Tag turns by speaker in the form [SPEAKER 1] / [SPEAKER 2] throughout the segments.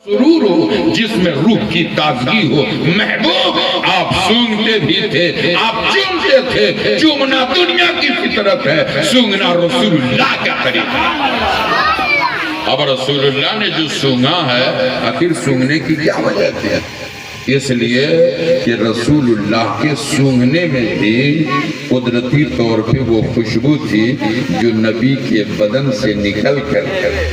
[SPEAKER 1] سرور ہو، جس میں روح کی تازگی ہو۔ محبوب آپ سونگتے بھی تھے، آپ چومتے تھے۔ چومنا دنیا کی فطرت ہے، سونگنا رسول اللہ کا طریقہ ہے۔ اب رسول اللہ نے جو سونگا ہے، آخر سونگنے کی کیا وجہ تھی؟ اس لیے کہ رسول اللہ کے سونگنے میں بھی قدرتی طور پہ وہ خوشبو تھی جو نبی کے بدن سے نکل کر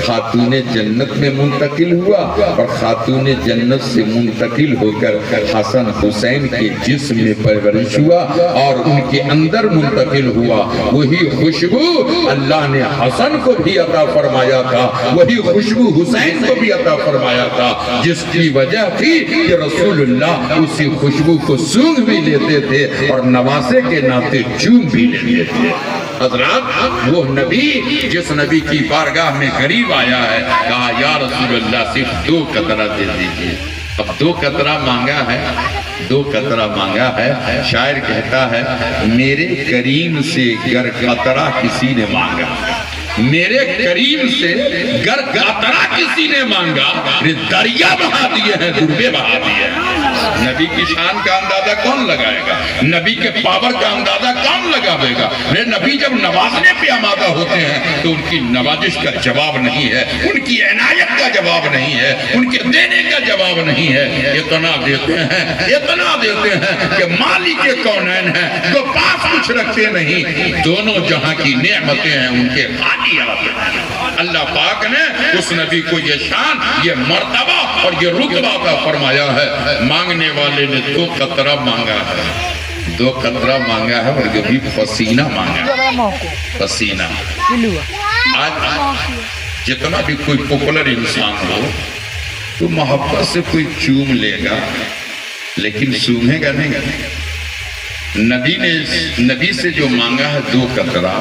[SPEAKER 1] خاتون جنت میں منتقل ہوا، اور خاتون جنت سے منتقل ہو کر حسن حسین کے جسم میں پرورش ہوا اور ان کے اندر منتقل ہوا۔ وہی خوشبو اللہ نے حسن کو بھی عطا فرمایا تھا، وہی خوشبو حسین کو بھی عطا فرمایا تھا، جس کی وجہ تھی کہ رسول اللہ اسی خوشبو کو سونگ بھی لیتے تھے اور نواسے کے ناطے چوم بھی لیتے تھے۔ حضرات، وہ نبی جس نبی کی بارگاہ میں غریب آیا ہے، کہا یا رسول اللہ صرف 2 قطرہ دے دیجئے۔ اب 2 قطرہ مانگا ہے، 2 قطرہ مانگا ہے۔ شاعر کہتا ہے میرے کریم سے گر قطرہ کسی نے مانگا، میرے کریم سے گر قطرہ کسی نے مانگا، دریا بہا دیے ہیں، دربے بہا دیے ہیں۔ نبی کی شان کا اندازہ کون لگائے گا؟ نبی کے پاور کا اندازہ کون لگاوے گا؟ میرے نبی جب نوازنے پہ آمادہ ہوتے ہیں تو ان کی نوازش کا جواب نہیں ہے، ان کی عنایت کا جواب نہیں ہے، ان کے دینے کا جواب نہیں ہے۔ اتنا دیتے ہیں کہ مالک کونین ہیں، تو پاس کچھ رکھتے نہیں، دونوں جہاں کی نعمتیں ہیں ان کے خالی آتے ہیں۔ اللہ پاک نے اس نبی کو یہ شان، یہ مرتبہ اور یہ رتبہ عطا فرمایا ہے۔ مانگنے والے نے 2 قطرہ مانگا ہے، 2 قطرہ مانگا ہے، اور یہ بھی پسینہ مانگا ہے، پسینہ۔ آج جتنا بھی کوئی پاپولر انسان ہو تو محبت سے کوئی چوم لے گا لیکن سونگے گا نہیں۔ نبی سے جو مانگا ہے 2 قطرہ،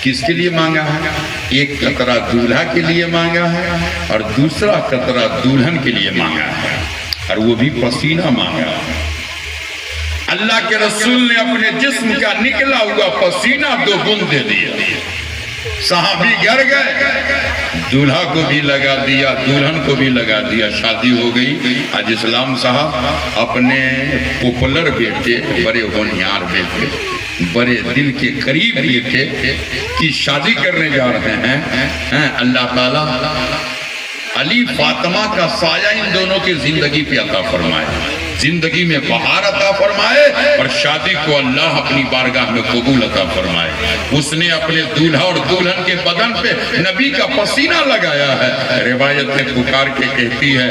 [SPEAKER 1] کس کے لیے مانگا ہے؟ 1 قطرہ دولہا کے لیے مانگا ہے اور دوسرا قطرہ دلہن کے لیے مانگا ہے، اور وہ بھی پسینہ مانگا ہے۔ اللہ کے رسول نے اپنے جسم کا نکلا ہوا پسینہ 2 بوند دے دیا۔ صحابی گر گئے، دولہا کو بھی لگا دیا، دلہن کو بھی لگا دیا، شادی ہو گئی۔ آج اسلام صاحب اپنے پاپولر بیٹے، بڑے ہونہار بیٹے، بڑے دل کے قریب بیٹے کی شادی کرنے جا رہے ہیں۔ اللہ تعالیٰ علی فاطمہ کا سایہ ان دونوں کی زندگی پہ عطا فرمائے، زندگی میں بہار عطا فرمائے، اور شادی کو اللہ اپنی بارگاہ میں قبول عطا فرمائے۔ اس نے اپنے دولہا اور دلہن کے بدن پہ نبی کا پسینہ لگایا ہے۔ روایت میں پکار کے کہتی ہے